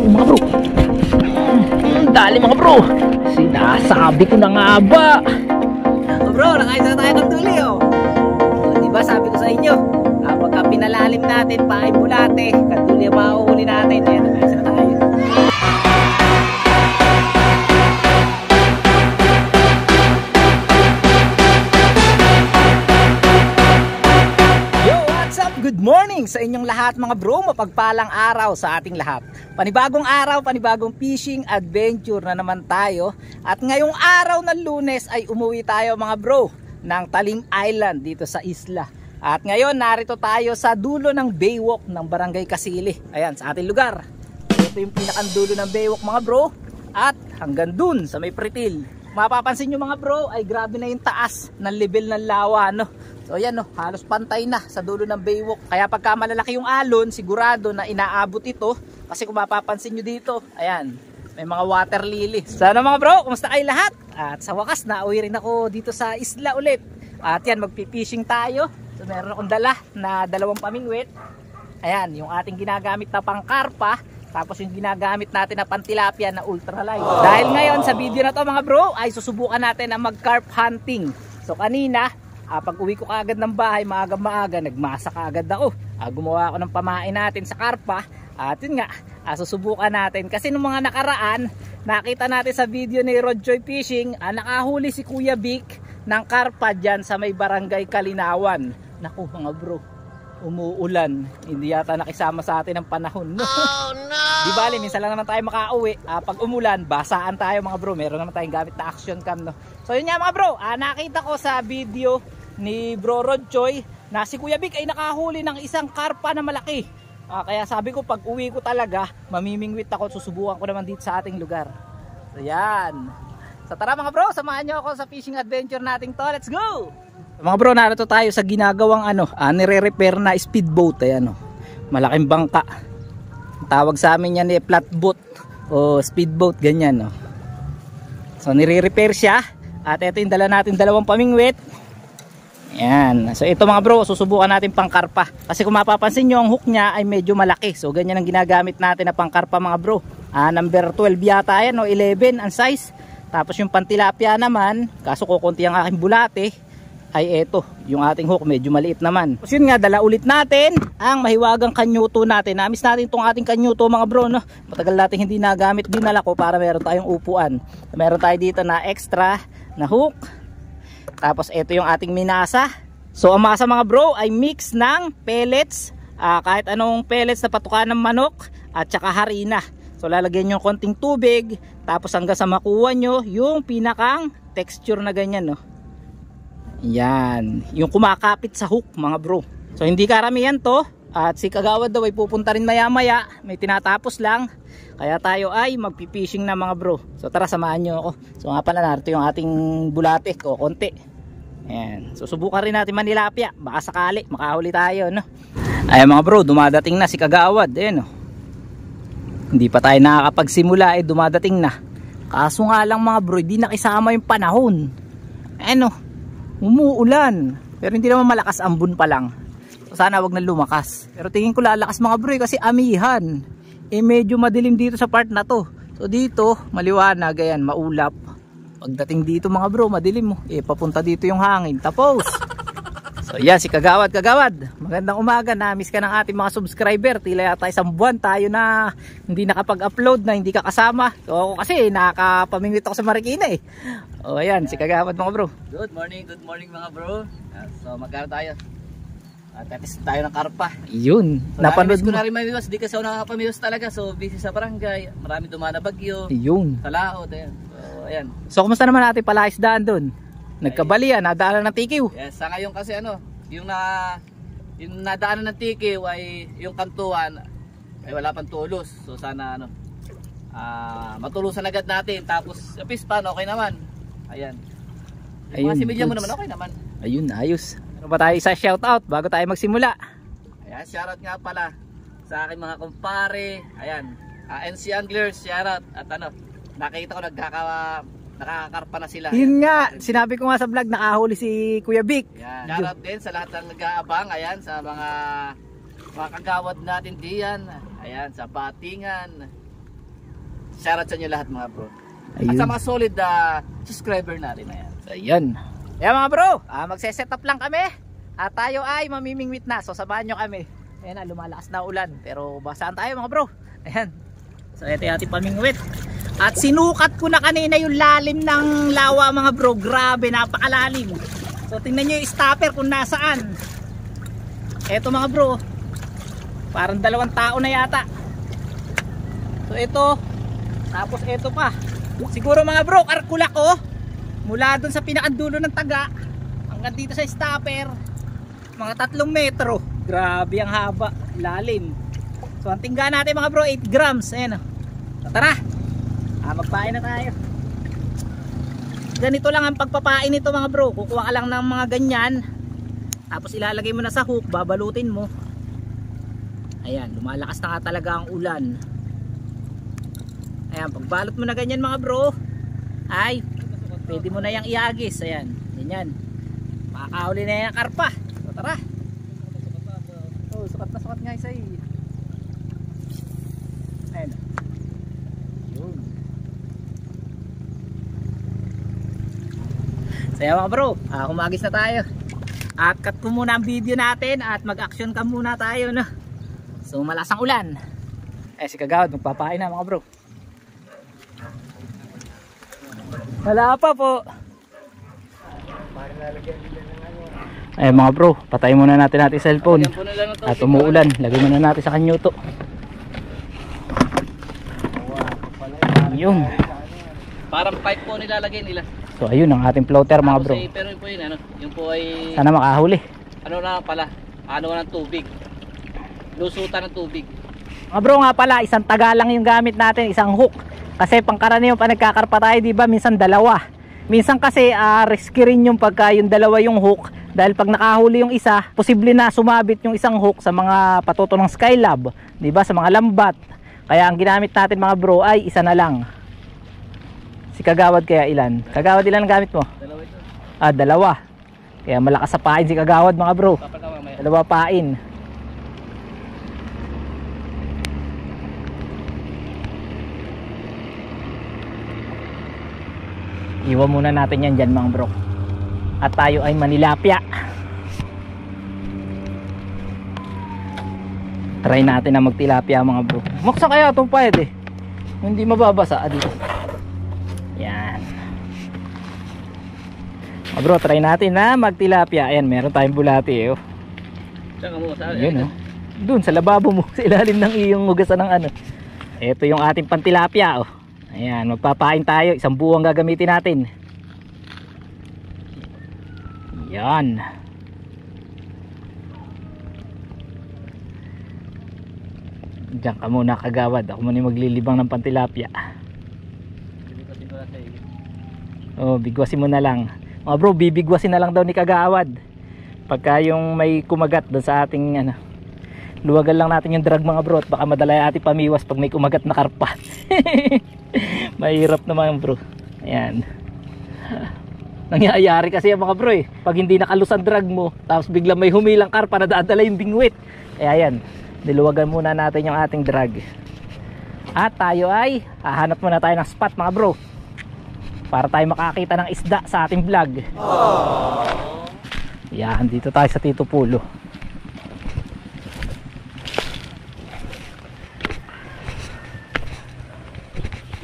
Mga bro, dali mga bro. Sinasabi ko na nga ba. Bro, nakaisa na tayo ng tuli oh. Diba sabi ko sa inyo, pagka pinalalim natin pa ay bulate, katuli ang mahuhuli natin. Ayan, nakaisa na tayo. Good morning sa inyong lahat mga bro, mapagpalang araw sa ating lahat. Panibagong araw, panibagong fishing adventure na naman tayo. At ngayong araw ng Lunes ay umuwi tayo mga bro ng Talim Island dito sa isla. At ngayon narito tayo sa dulo ng baywalk ng Barangay Kasili. Ayan, sa ating lugar. Ito yung pinakandulo ng baywalk mga bro. At hanggang dun sa may Pretil. Mapapansin nyo mga bro ay grabe na yung taas ng level ng lawa no. So ayan no, halos pantay na sa dulo ng baywalk. Kaya pagka malalaki yung alon, sigurado na inaabot ito. Kasi kung mapapansin nyo dito, ayan, may mga water lily. Sana mga bro, kumusta kayo lahat? At sa wakas, nauwi rin ako dito sa isla ulit. At yan, magpipishing tayo. So meron akong dala na 2 pamingwit. Ayan, yung ating ginagamit na pangkarpa. Tapos yung ginagamit natin na pantilapia na ultralight. Dahil ngayon sa video na to mga bro, ay susubukan natin na mag-carp hunting. So kanina, pag uwi ko kaagad ng bahay, maaga-maaga, nagmasa kaagad ako. Gumawa ako ng pamain natin sa karpa. At yun nga, susubukan natin. Kasi nung mga nakaraan, nakita natin sa video ni Rodjoy Fishing, nakahuli si Kuya Vic ng karpa dyan sa may barangay Kalinawan. Naku mga bro, umuulan. Hindi yata nakisama sa atin ang panahon. No? Oh no! Di bali, minsan lang naman tayo makauwi. Pag umulan, basaan tayo mga bro. Meron naman tayong gamit na action cam. No? So yun nga mga bro, nakita ko sa video ni Bro Rodjoy na si Kuya Vic ay nakahuli ng isang karpa na malaki. Kaya sabi ko pag uwi ko talaga, mamimingwit ako, susubukan ko naman dito sa ating lugar. So yan. So tara mga bro, samahan nyo ako sa fishing adventure natin to. Let's go! Mga bro, narito tayo sa ginagawang nire-repair na speedboat. Ayan, malaking bangka. Tawag sa amin yan flatboat o speedboat, ganyan. So nire-repair siya. At ito yung dala natin 2 pamingwit. Ayan. So ito mga bro, susubukan natin pangkarpa. Kasi kung mapapansin nyo, ang hook niya ay medyo malaki. So ganyan ang ginagamit natin na pangkarpa mga bro. Number 12 yata yan o 11 ang size. Tapos yung pantilapia naman, kaso kukunti ang aking bulate, ay eto, yung ating hook medyo maliit naman. So yun nga, dala ulit natin ang mahiwagang kanyuto natin. Namiss natin itong ating kanyuto mga bro, no? Matagal natin hindi nagamit, dinala ko para meron tayong upuan. Meron tayo dito na extra na hook. Tapos ito yung ating minasa. So ang masa mga bro ay mix ng pellets, kahit anong pellets na patukan ng manok at saka harina. So lalagyan nyo konting tubig, tapos hanggang sa makuha nyo yung pinakang texture na ganyan, no? Yan, yung kumakapit sa hook mga bro. So hindi karamihan to. At si Kagawad daw ay pupunta rin maya maya, may tinatapos lang. Kaya tayo ay magpipishing na mga bro. So tara, samahan nyo ako. So nga pala, narito yung ating bulate o konti. Ayan, so subukan rin natin manilapia. Baka sakali makahuli tayo, no? Ayan mga bro, dumadating na si Kagawad. Ayan, no? Hindi pa tayo nakakapagsimula, dumadating na. Kaso nga lang mga bro, hindi nakisama yung panahon. Ayan, no? Umuulan. Pero hindi naman malakas, ambon pa lang. So sana wag na lumakas. Pero tingin ko lalakas mga bro kasi amihan. Medyo madilim dito sa part na to. So dito maliwanag, ayan, maulap. Pagdating dito mga bro, madilim mo. Papunta dito yung hangin. Tapos. So yan, si Kagawad. Magandang umaga. Na-miss ka ng ating mga subscriber. Tila yata 1 buwan tayo na hindi nakapag-upload, na hindi ka kasama. So ako kasi nakapamingwit ako sa Marikina O ayan, si Kagawad mga bro. Good morning mga bro. So magkano tayo? Tatis tayo ng karpa. Yun, So, napanood ko mo. na rin mamiwas. Di kasi ako nakakapamiwas talaga. So busy sa barangay. Marami dumana bagyo. Yun. Sa laot. Ayan. So ayan. So kumusta naman natin pala isdaan doon? Nagkabalian, nadaanan ng tikiw. Yes, sa ngayon kasi yung nadaanan ng tikiw ay yung kantuan ay wala pang tulos. So sana matulusan agad natin. Tapos pispan, okay naman. Ayan. Yung mga similya mo naman, okay naman. Ayun, ayos. Ano ba tayo isa shoutout bago tayo magsimula? Ayan, shoutout nga pala sa aking mga kumpare. Ayan, NC Anglers, shoutout. At nakita ko nakakakarpa na sila. Yun nga, sinabi ko nga sa vlog, nakahuli si Kuya Vic. Ayan, shoutout din sa lahat ng nag-aabang. Ayan, sa mga kagawad natin diyan. Ayan, sa Batingan. Shoutout sa inyo lahat mga bro. At Ayun. sa mga solid subscriber natin na yan. Ayan. Ayan mga bro, magse-set up lang kami. At tayo ay mamimingwit na. So samahan nyo kami. Ayan na, lumalakas na ulan. Pero basaan tayo mga bro. Ayan. So ito yung ating pamingwit. At sinukat ko na kanina yung lalim ng lawa mga bro. Grabe, napakalalim. So tingnan nyo yung stopper kung nasaan. Ito mga bro, parang 2 tao na yata. So ito, tapos ito pa. Siguro mga bro, karkulak ko. Mula dun sa pinakadulo ng taga hanggang dito sa stopper, mga 3 metro. Grabe ang haba, lalim. So ang tingga natin mga bro, 8 grams. Ayan o. So, tara, magpain na tayo. Ganito lang ang pagpapain nito mga bro. Kukuha ka lang ng mga ganyan, tapos ilalagay mo na sa hook, babalutin mo. Ayan, lumalakas na nga talaga ang ulan. Ayan, pagbalot mo na ganyan mga bro, ay pwede mo na yung iagis. Ayan, ganyan. Makakahuli na yung karpa. So tara. Oh, sukat na sukat nga isa eh. Ayan. Yun. So ayan mga bro, kumagis na tayo. At cut ko muna ang video natin at mag-action ka muna tayo, no? So malasang ulan. Si Kagawad magpapain na mga bro. Wala pa po. Ay mga bro, patayin muna natin cellphone. At umuulan, lagay muna natin sa kanyuto. Yun. Parang pipe po nilalagay nila. So ayun ang ating floater mga bro. Pero yun po yun, ano, yun po ay Sana makahuli. ano na pala, ano ng tubig. Lusutan ng tubig. Mga bro nga pala, isang taga lang yung gamit natin, isang hook. Kasi pangkaraniwan pa nagkakarpa tayo, di ba? Minsan 2. Minsan kasi risky rin yung pagka yung 2 yung hook. Dahil pag nakahuli yung isa, posible na sumabit yung isang hook sa mga patuto ng Skylab, di ba? Sa mga lambat. Kaya ang ginamit natin mga bro ay isa na lang. Si Kagawad kaya ilan? Kagawad ilan ang gamit mo? 2 ito. 2. Kaya malakas sa pain si Kagawad mga bro. 2 pain. Iwan muna natin yan dyan mga bro. At tayo ay manilapya. Try natin na magtilapia mga bro. Maksa kaya itong pwede. Hindi mababasa dito. Yan. Mga bro, try natin na magtilapia. Ayan, meron tayong bulati oh. Saan ka mo? Saan? Yun oh. Doon sa lababo mo, sa ilalim ng iyong hugasan ng ano. Ito yung ating pantilapia oh. Ayan, magpapain tayo. 1 buwang gagamitin natin. Yan. Diyan ka muna Kagawad. Ako muna maglilibang ng pantilapia. Oh, bigwasin mo na lang. Mga bro, bibigwasin na lang daw ni Kagawad. Pagka yung may kumagat doon sa ating ano, luwagan lang natin yung drag mga bro. At baka madala yung ating pamiwas pag may kumagat na karpa. Mahirap naman bro. Ayan. Nangyayari kasi yung mga bro eh. Pag hindi nakalusan drag mo, tapos biglang may humilang karpa na dadala yung bingwit. Eh ayan, niluwagan muna natin yung ating drag. At tayo ay hahanap muna tayo ng spot mga bro, para tayo makakita ng isda sa ating vlog. Yan, dito tayo sa Tito Pulo.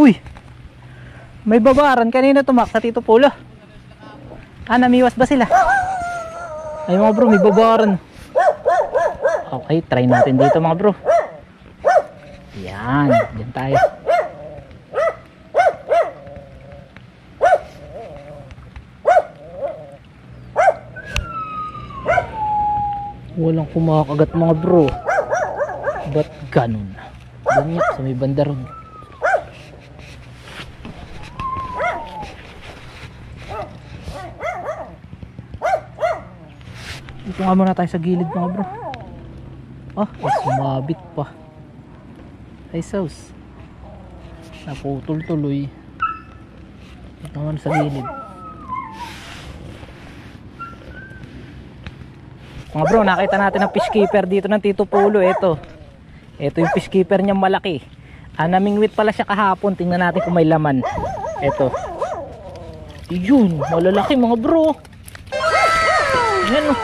Uy, may babaran kanina tumak sa Tito Pulo. Namiwas ba sila? Ay mga bro, may babaran. Okay, try natin dito mga bro. Yan, dyan tayo. Walang kumakagat mga bro. Ba't ganun? Ganyan sa may banda ron. Dito nga muna tayo sa gilid mga bro. Sumabit pa. Ay sauce. Naputol tuloy. Dito nga muna sa gilid. Mga bro, nakita natin ang fish keeper dito ng Tito Pulo. Ito yung fish keeper niya malaki. Namingwit pala siya kahapon. Tingnan natin kung may laman. Eto. Yun, malalaki mga bro. Yan oh.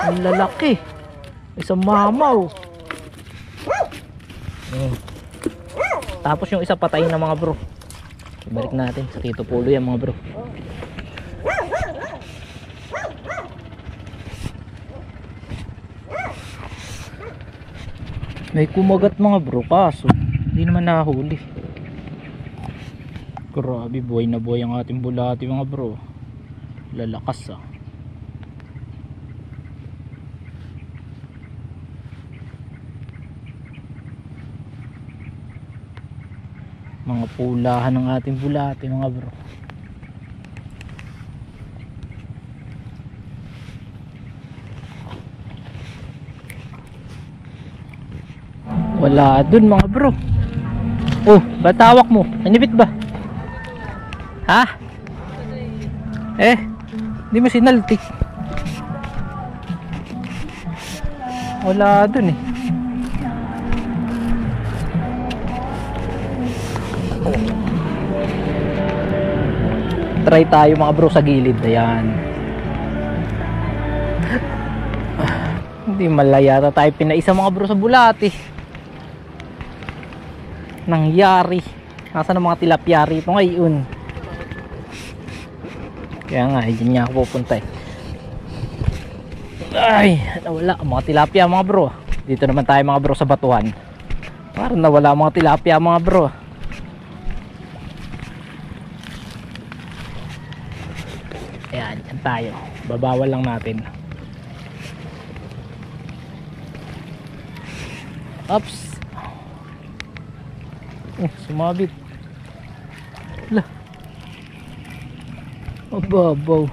Malalaki. Isang mamaw. Tapos yung isa patay na mga bro. Ibalik natin sa Tito Polo yan mga bro. May kumagat mga bro, kaso hindi naman nahuli. Grabe, buhay na buhay ang ating bulati mga bro. Lalakas ah. Mga pulahan ng ating bulati mga bro. Wala dun mga bro. Oh, ba't tawak mo? Nanibit ba? Ha? Hindi mo sinalti. Wala dun eh. Try tayo mga bro sa gilid. Ayan. Hindi malaya tayo pinaisa mga bro sa bulati. Nangyari. Nasaan ang mga tilapia rito ngayon? Kaya nga, dyan nga ako pupunta eh. Ay, nawala ang mga tilapia mga bro. Dito naman tayo mga bro sa batuhan. Parang nawala ang mga tilapia mga bro. Ayan, dyan tayo. Babawal lang natin. Oops. Sumabit. Lah. Mababaw.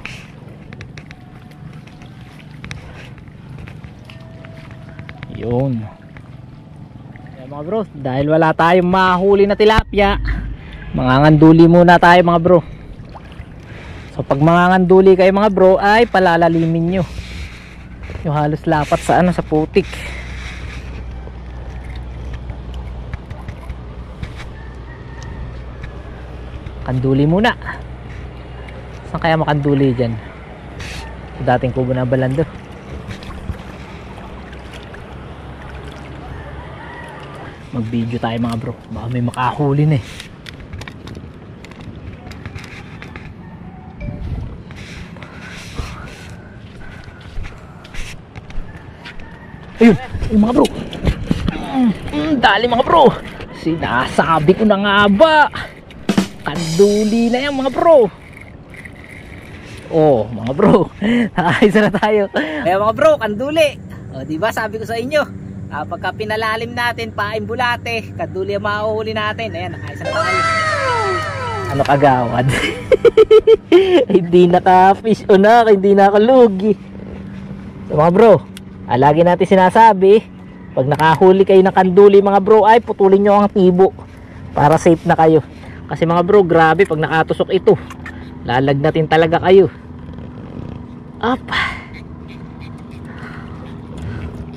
Yun. Ayan mga bro, dahil wala tayong mahuli na tilapia, manganganduli muna tayo mga bro. So pag manganganduli kayo mga bro, ay palalalimin nyo yung halos lapat sa sa putik. Kanduli muna. Saan kaya makanduli dyan? Sa dating kubo na balando. Mag video tayo mga bro. Baka may makahuli na eh. Ayun, ayun mga bro. Dali mga bro. Sinasabi ko na nga ba. Kanduli na yan mga bro. Oh mga bro, ayos na tayo. Kaya mga bro, kanduli. O diba sabi ko sa inyo, pagka pinalalim natin, paing bulate, kanduli ang mahuhuli natin. Ayan, ayos na tayo. Ano kagawad? Hindi naka-fish o hindi nakalugi. So mga bro, lagi natin sinasabi, pag nakahuli kayo ng kanduli mga bro, ay putulin nyo ang tibo para safe na kayo. Kasi mga bro, grabe pag nakatusok ito, lalagnatin talaga kayo. Up.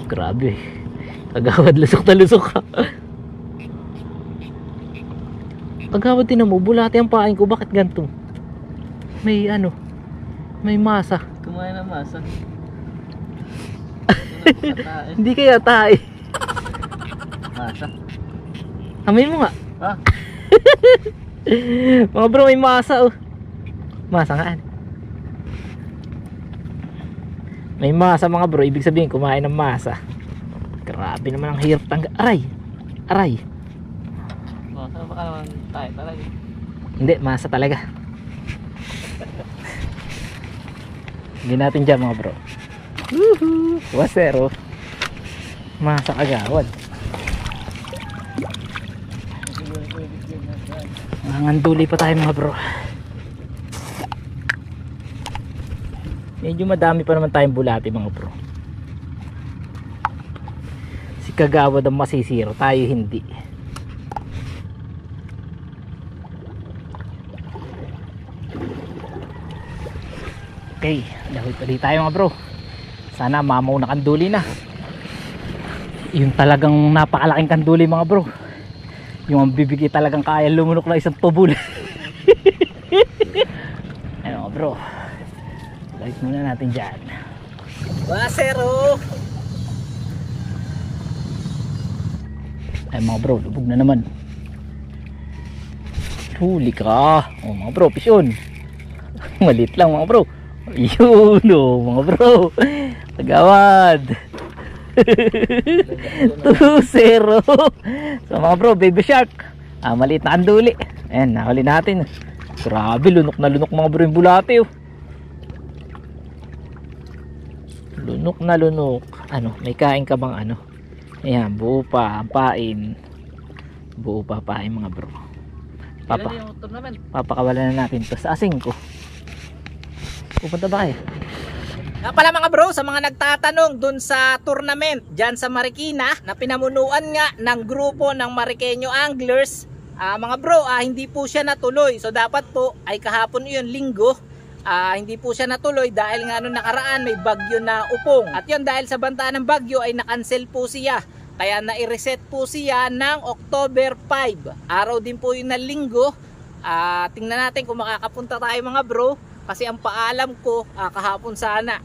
Grabe. Kagawad, lusok na lusok ka. Kagawad din mo, bulati ang pain ko. Bakit ganito? May may masa. Kumain ng masa. Hindi kaya tayo. Masa? Amin mo nga. Ha? Mga bro, may masa oh. Masa nga. May masa mga bro, ibig sabihin kumain ng masa. Grabe naman ang hirap tangga. Aray. Aray. Masa baka naman tayo talaga. Hindi, masa talaga. Hindi natin dyan mga bro. Woohoo! Wasero. Masa kagawad. Manganduli pa tayo mga bro. Medyo madami pa naman tayong bulati mga bro. Si kagawad ang masisiro, tayo hindi. Okay, dahil pali tayo mga bro. Sana mamaw na kanduli na. Yung talagang napakalaking kanduli mga bro. Yung ang bibigay talagang kaya lumunok na isang tubol. Ayun mga bro, light muna natin dyan. Basero. Ay mga bro, lubog na naman. Huli ka. Oh mga bro, pisyon. Malit lang mga bro. Yun oh mga bro. Tagawad. 2-0. So mga bro, baby shark. Maliit na kanduli. Ayan, nahuli natin. Grabe, lunok na lunok mga bro yung bulate oh. Lunok na lunok. Ano, may kain ka bang ano? Ayan, buo pa ang pain. Buo pa pain mga bro. Kailan yung tournament? Papakawalan na natin to sa asing ko. Pupunta ba kayo? Nga pala mga bro, sa mga nagtatanong dun sa tournament dyan sa Marikina na pinamunuan nga ng grupo ng Mariqueño Anglers, mga bro, hindi po siya natuloy. So dapat po ay kahapon yun, linggo, hindi po siya natuloy dahil nga nung nakaraan may bagyo na upong. At yun, dahil sa banta ng bagyo ay na-cancel po siya. Kaya na-reset po siya ng October 5. Araw din po yun na linggo. Tingnan natin kung makakapunta tayo mga bro. Kasi ang paalam ko kahapon sana.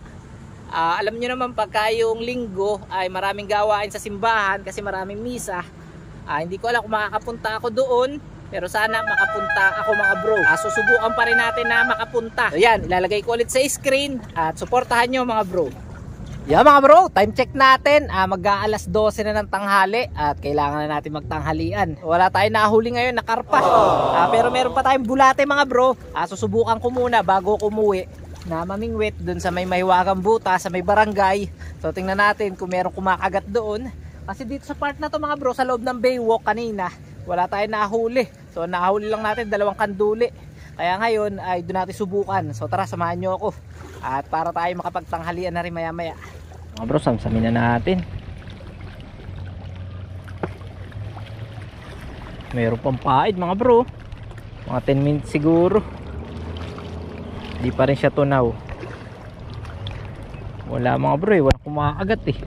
Alam nyo naman pagka yung linggo ay maraming gawain sa simbahan kasi maraming misa. Hindi ko alam kung makakapunta ako doon. Pero sana makapunta ako mga bro. Susubukan pa rin natin na makapunta. So yan, ilalagay ko ulit sa screen. At suportahan nyo mga bro. Yeah mga bro, time check natin. Mag-aalas 12 na ng tanghali at kailangan na natin magtanghalian. Wala tayong nahuli ngayon na karpa. Pero meron pa tayong bulate mga bro. Susubukan ko muna bago ko umuwi na mamingwit dun sa may mahiwagang buta sa may barangay. So tingnan natin kung merong kumakagat doon. Kasi dito sa part na to mga bro, sa loob ng Baywalk kanina, wala tayong nahuli. So nahuli lang natin 2 kanduli. Kaya ngayon ay doon natin subukan. So tara, samahan nyo ako. At para tayo makapagtanghalian na rin maya maya. Mga bro, samsamin na natin. Meron pang paid mga bro. Mga 10 minutes siguro. Di pa rin siya tunaw. Wala mga bro, walang kumakagat eh.